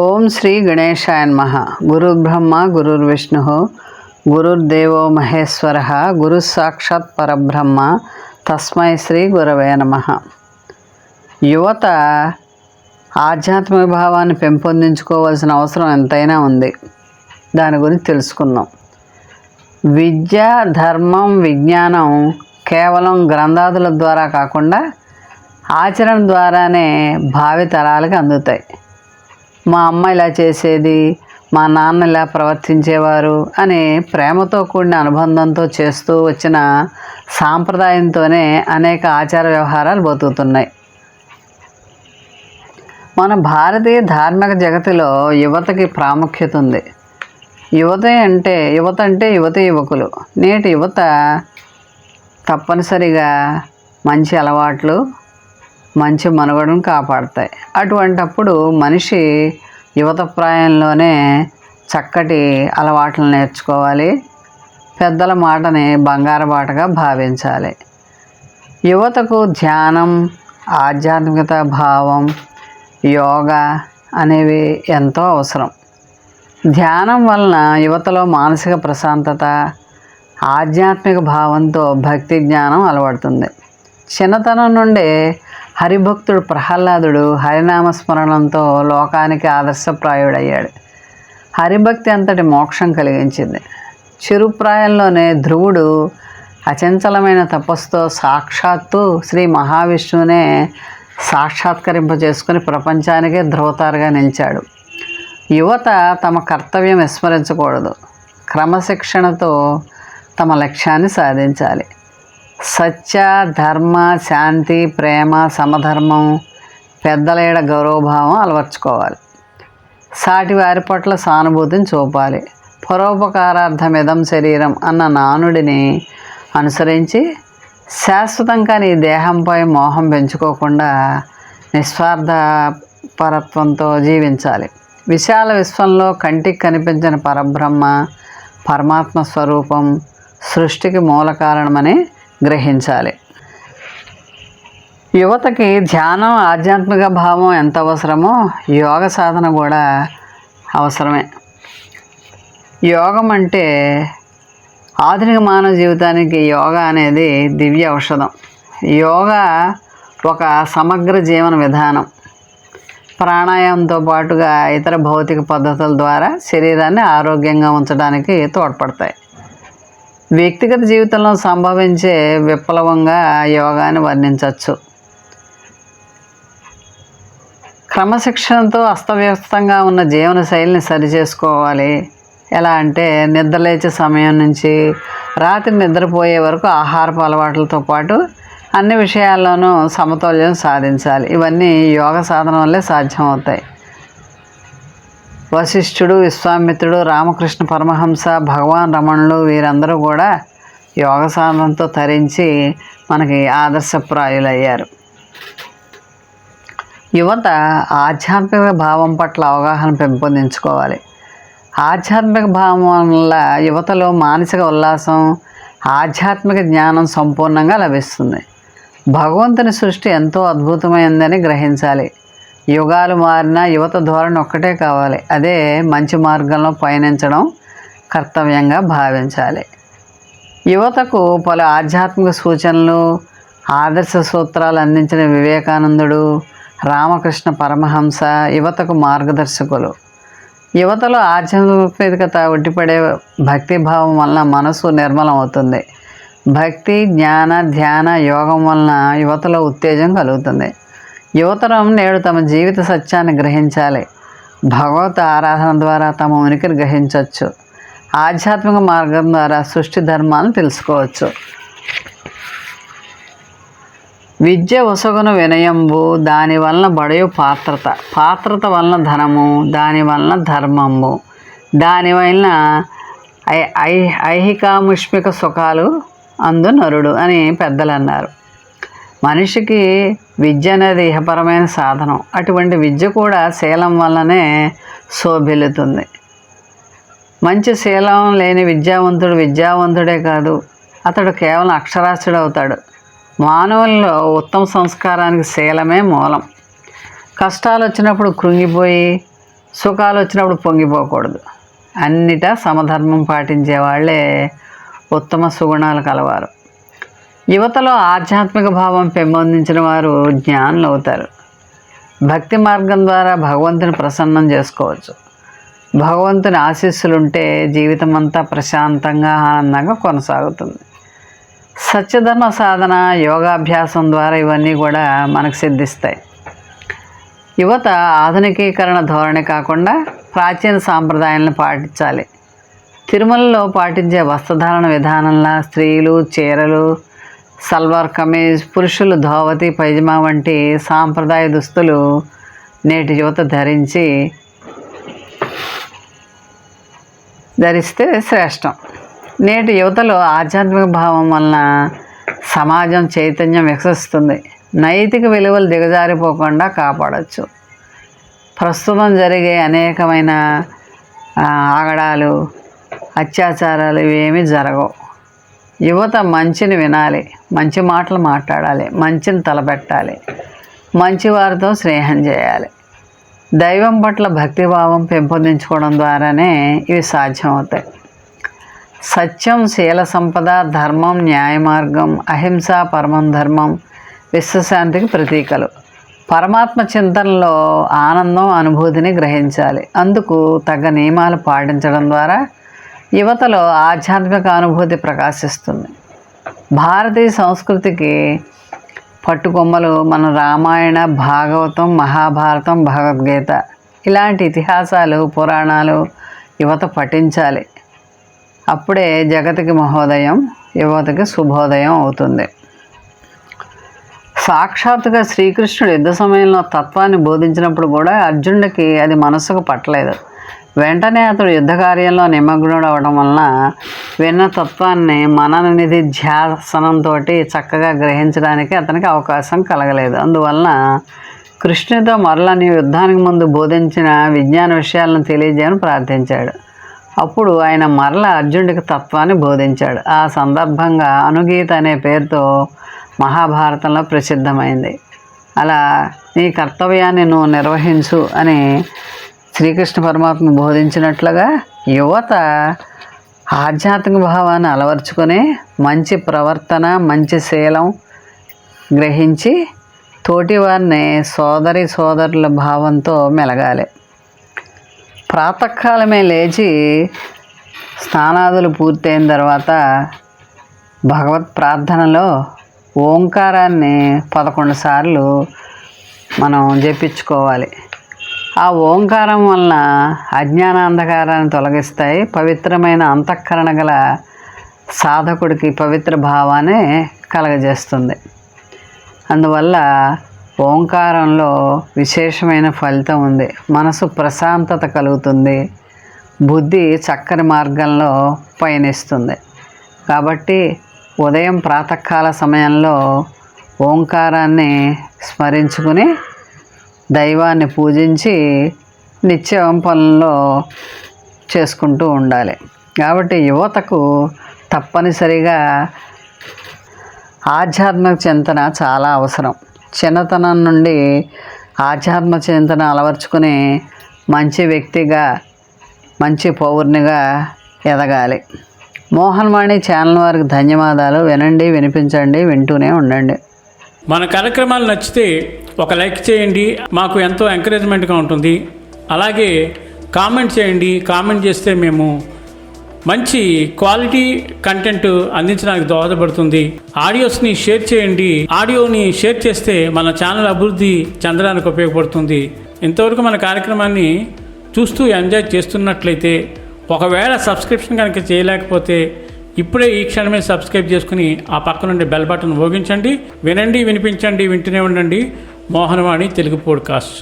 ఓం శ్రీ గణేశాయ నమః. గురుర్బ్రహ్మ గురుర్విష్ణు గురుర్దేవో మహేశ్వర గురు సాక్షాత్ పరబ్రహ్మ తస్మై శ్రీ గురవే నమః. యువత ఆధ్యాత్మిక భావాన్ని పెంపొందించుకోవాల్సిన అవసరం ఎంతైనా ఉంది. దాని గురించి తెలుసుకుందాం. విద్య, ధర్మం, విజ్ఞానం కేవలం గ్రంథాదుల ద్వారా కాకుండా ఆచరణ ద్వారానే భావి తరాలకు అందుతాయి. మా అమ్మ ఇలా చేసేది, మా నాన్న ఇలా ప్రవర్తించేవారు అని ప్రేమతో కూడిన అనుబంధంతో చేస్తూ వచ్చిన సాంప్రదాయంతోనే అనేక ఆచార వ్యవహారాలు బతుకుతున్నాయి. మన భారతీయ ధార్మిక జగతిలో యువతకి ప్రాముఖ్యత ఉంది. యువత అంటే యువతి యువకులు. నేటి యువత తప్పనిసరిగా మంచి అలవాట్లు, మంచి మనుగడను కాపాడతాయి. అటువంటప్పుడు మనిషి యువత ప్రాయంలోనే చక్కటి అలవాట్లను నేర్చుకోవాలి. పెద్దల మాటని బంగారు బాటగా భావించాలి. యువతకు ధ్యానం, ఆధ్యాత్మికత భావం, యోగా అనేవి ఎంతో అవసరం. ధ్యానం వలన యువతలో మానసిక ప్రశాంతత, ఆధ్యాత్మిక భావంతో భక్తి జ్ఞానం అలవడుతుంది. చిన్నతనం నుండే హరిభక్తుడు ప్రహ్లాదుడు హరినామస్మరణంతో లోకానికి ఆదర్శప్రాయుడయ్యాడు. హరిభక్తి అంతటి మోక్షం కలిగించింది. చిరుప్రాయంలోనే ధ్రువుడు అచంచలమైన తపస్సుతో సాక్షాత్తు శ్రీ మహావిష్ణువునే సాక్షాత్కరింపజేసుకుని ప్రపంచానికే ధ్రువతారుగా నిలిచాడు. యువత తమ కర్తవ్యం విస్మరించకూడదు. క్రమశిక్షణతో తమ లక్ష్యాన్ని సాధించాలి. సత్య, ధర్మ, శాంతి, ప్రేమ, సమధర్మం, పెద్దల ఎడ గౌరవభావం అలవర్చుకోవాలి. సాటి వారి పట్ల సానుభూతిని చూపాలి. పరోపకారార్థమిదం శరీరం అన్న నానుడిని అనుసరించి శాశ్వతం కాని దేహంపై మోహం పెంచుకోకుండా నిస్వార్థ పరత్వంతో జీవించాలి. విశాల విశ్వంలో కంటికి కనిపించిన పరబ్రహ్మ, పరమాత్మ స్వరూపం సృష్టికి మూల కారణమని గ్రహించాలి. యువతకి ధ్యానం, ఆధ్యాత్మిక భావం ఎంత అవసరమో యోగ సాధన కూడా అవసరమే. యోగం అంటే ఆధునిక మానవ జీవితానికి యోగా అనేది దివ్య ఔషధం. యోగా ఒక సమగ్ర జీవన విధానం. ప్రాణాయామంతో పాటుగా ఇతర భౌతిక పద్ధతుల ద్వారా శరీరాన్ని ఆరోగ్యంగా ఉంచడానికి తోడ్పడతాయి. వ్యక్తిగత జీవితంలో సంభవించే విప్లవంగా యోగాని వర్ణించవచ్చు. క్రమశిక్షణతో అస్తవ్యస్తంగా ఉన్న జీవన శైలిని సరిచేసుకోవాలి. ఎలా అంటే నిద్రలేచే సమయం నుంచి రాత్రి నిద్రపోయే వరకు ఆహారపు అలవాట్లతో పాటు అన్ని విషయాల్లోనూ సమతుల్యం సాధించాలి. ఇవన్నీ యోగ సాధన వల్లే సాధ్యమవుతాయి. వశిష్ఠుడు, విశ్వామిత్రుడు, రామకృష్ణ పరమహంస, భగవాన్ రమణులు వీరందరూ కూడా యోగ సాధనతో తరించి మనకి ఆదర్శప్రాయులయ్యారు. యువత ఆధ్యాత్మిక భావం పట్ల అవగాహన పెంపొందించుకోవాలి. ఆధ్యాత్మిక భావం వల్ల యువతలో మానసిక ఉల్లాసం, ఆధ్యాత్మిక జ్ఞానం సంపూర్ణంగా లభిస్తుంది. భగవంతుని సృష్టి ఎంతో అద్భుతమైందని గ్రహించాలి. యుగాలు మారినా యువత ధోరణి ఒక్కటే కావాలి. అదే మంచి మార్గంలో పయనించడం కర్తవ్యంగా భావించాలి. యువతకు పలు ఆధ్యాత్మిక సూచనలు, ఆదర్శ సూత్రాలు అందించిన వివేకానందుడు, రామకృష్ణ పరమహంస యువతకు మార్గదర్శకులు. యువతలో ఆధ్యాత్మికత ఉట్టిపడే భక్తిభావం వలన మనసు నిర్మలం అవుతుంది. భక్తి, జ్ఞాన, ధ్యాన, యోగం వలన యువతలో ఉత్తేజం కలుగుతుంది. యువతరం నేడు తమ జీవిత సత్యాన్ని గ్రహించాలి. భగవత్ ఆరాధన ద్వారా తమ ఉనికిని గ్రహించవచ్చు. ఆధ్యాత్మిక మార్గం ద్వారా సృష్టి ధర్మాలను తెలుసుకోవచ్చు. విద్య ఒసగున వినయంబు, దాని వలన బడయు పాత్రత, పాత్రత వలన ధనము, దాని వలన ధర్మంబు, దాని వలన ఐహికాముష్మిక సుఖాలు అందు నరుడు అని పెద్దలు అన్నారు. మనిషికి విద్య అనేది ఇహపరమైన సాధనం. అటువంటి విద్య కూడా శీలం వల్లనే శోభిల్లుతుంది. మంచి శీలం లేని విద్యావంతుడు విద్యావంతుడే కాదు, అతడు కేవలం అక్షరాస్యుడు అవుతాడు. మానవుల్లో ఉత్తమ సంస్కారానికి శీలమే మూలం. కష్టాలు వచ్చినప్పుడు కృంగిపోయి సుఖాలు వచ్చినప్పుడు పొంగిపోకూడదు. అన్నిటా సమధర్మం పాటించే వాళ్ళే ఉత్తమ సుగుణాలు కలవారు. యువతలో ఆధ్యాత్మిక భావం పెంపొందించిన వారు జ్ఞానులు అవుతారు. భక్తి మార్గం ద్వారా భగవంతుని ప్రసన్నం చేసుకోవచ్చు. భగవంతుని ఆశీస్సులుంటే జీవితం అంతా ప్రశాంతంగా ఆనందంగా కొనసాగుతుంది. సత్యధర్మ సాధన, యోగాభ్యాసం ద్వారా ఇవన్నీ కూడా మనకు సిద్ధిస్తాయి. యువత ఆధునికీకరణ ధోరణి కాకుండా ప్రాచీన సాంప్రదాయాలను పాటించాలి. తిరుమలలో పాటించే వస్త్రధారణ విధానంలా స్త్రీలు చీరలు, సల్వార్ కమీజ్, పురుషులు ధోవతి పైజమా వంటి సాంప్రదాయ దుస్తులు నేటి యువత ధరిస్తే శ్రేష్టం. నేటి యువతలో ఆధ్యాత్మిక భావం వలన సమాజం చైతన్యం వికసిస్తుంది. నైతిక విలువలు దిగజారిపోకుండా కాపాడవచ్చు. ప్రస్తుతం జరిగే అనేకమైన ఆగడాలు, అత్యాచారాలు ఇవేమీ జరగవు. యువత మంచిని వినాలి, మంచి మాటలు మాట్లాడాలి, మంచిని తలపెట్టాలి, మంచి వారితో స్నేహం చేయాలి. దైవం పట్ల భక్తిభావం పెంపొందించుకోవడం ద్వారానే ఇవి సాధ్యమవుతాయి. సత్యం, శీల సంపద, ధర్మం, న్యాయ మార్గం, అహింస, పరమం ధర్మం విశ్వశాంతికి ప్రతీకలు. పరమాత్మ చింతనలో ఆనందం, అనుభూతిని గ్రహించాలి. అందుకు తగ్గ నియమాలు పాటించడం ద్వారా యువతలో ఆధ్యాత్మిక అనుభూతి ప్రకాశిస్తుంది. భారతీయ సంస్కృతికి పట్టుకొమ్మలు మన రామాయణ, భాగవతం, మహాభారతం, భగవద్గీత ఇలాంటి ఇతిహాసాలు, పురాణాలు యువత పఠించాలి. అప్పుడే జగతికి మహోదయం, యువతకి శుభోదయం అవుతుంది. సాక్షాత్తుగా శ్రీకృష్ణుడు యుద్ధ సమయంలో తత్వాన్ని బోధించినప్పుడు కూడా అర్జునుడికి అది మనసుకు పట్టలేదు. వెంటనే అతడు యుద్ధ కార్యంలో నిమగ్నుడు అవడం వలన విన్న తత్వాన్ని మనననిధి ధ్యాసనంతో చక్కగా గ్రహించడానికి అతనికి అవకాశం కలగలేదు. అందువలన కృష్ణుడితో మరలా నీ యుద్ధానికి ముందు బోధించిన విజ్ఞాన విషయాలను తెలియజేయని ప్రార్థించాడు. అప్పుడు ఆయన మరల అర్జునుడికి తత్వాన్ని బోధించాడు. ఆ సందర్భంగా అనుగీత అనే పేరుతో మహాభారతంలో ప్రసిద్ధమైంది. అలా నీ కర్తవ్యాన్ని నువ్వు నిర్వహించు అని శ్రీకృష్ణ పరమాత్మ బోధించినట్లుగా యువత ఆధ్యాత్మిక భావాన్ని అలవర్చుకొని మంచి ప్రవర్తన, మంచి శీలం గ్రహించి తోటివారిని సోదరుల భావంతో మెలగాలి. ప్రాతకాలమే లేచి స్నానాదులు పూర్తయిన తర్వాత భగవత్ ప్రార్థనలో ఓంకారాన్ని 11 సార్లు మనం జపించుకోవాలి. ఆ ఓంకారం వలన అజ్ఞానాంధకారాన్ని తొలగిస్తాయి. పవిత్రమైన అంతఃకరణ గల సాధకుడికి పవిత్ర భావాన్ని కలగజేస్తుంది. అందువల్ల ఓంకారంలో విశేషమైన ఫలితం ఉంది. మనసు ప్రశాంతత కలుగుతుంది, బుద్ధి చక్కని మార్గంలో పయనిస్తుంది. కాబట్టి ఉదయం ప్రాతకాల సమయంలో ఓంకారాన్ని స్మరించుకుని దైవాన్ని పూజించి నిత్యం పనుల్లో చేసుకుంటూ ఉండాలి. కాబట్టి యువతకు తప్పనిసరిగా ఆధ్యాత్మిక చింతన చాలా అవసరం. చిన్నతనం నుండి ఆధ్యాత్మిక చింతన అలవర్చుకుని మంచి వ్యక్తిగా, మంచి పౌరునిగా ఎదగాలి. మోహన్ వాణి ఛానల్ వారికి ధన్యవాదాలు. వినండి, వినిపించండి, వింటూనే ఉండండి. మన కార్యక్రమాలు నచ్చితే ఒక లైక్ చేయండి, మాకు ఎంతో ఎంకరేజ్మెంట్గా ఉంటుంది. అలాగే కామెంట్ చేయండి. కామెంట్ చేస్తే మేము మంచి క్వాలిటీ కంటెంట్ అందించడానికి దోహదపడుతుంది. ఆడియోస్ని షేర్ చేయండి. ఆడియోని షేర్ చేస్తే మన ఛానల్ అభివృద్ధి చెందడానికి ఉపయోగపడుతుంది. ఇంతవరకు మన కార్యక్రమాన్ని చూస్తూ ఎంజాయ్ చేస్తున్నట్లయితే, ఒకవేళ సబ్స్క్రిప్షన్ కనుక చేయలేకపోతే ఇప్పుడే ఈ క్షణమే సబ్స్క్రైబ్ చేసుకుని ఆ పక్క నుండి బెల్ బటన్ మోగించండి. వినండి, వినిపించండి, వింటూనే ఉండండి. మోహన్ వాణి తెలుగు పోడ్కాస్ట్.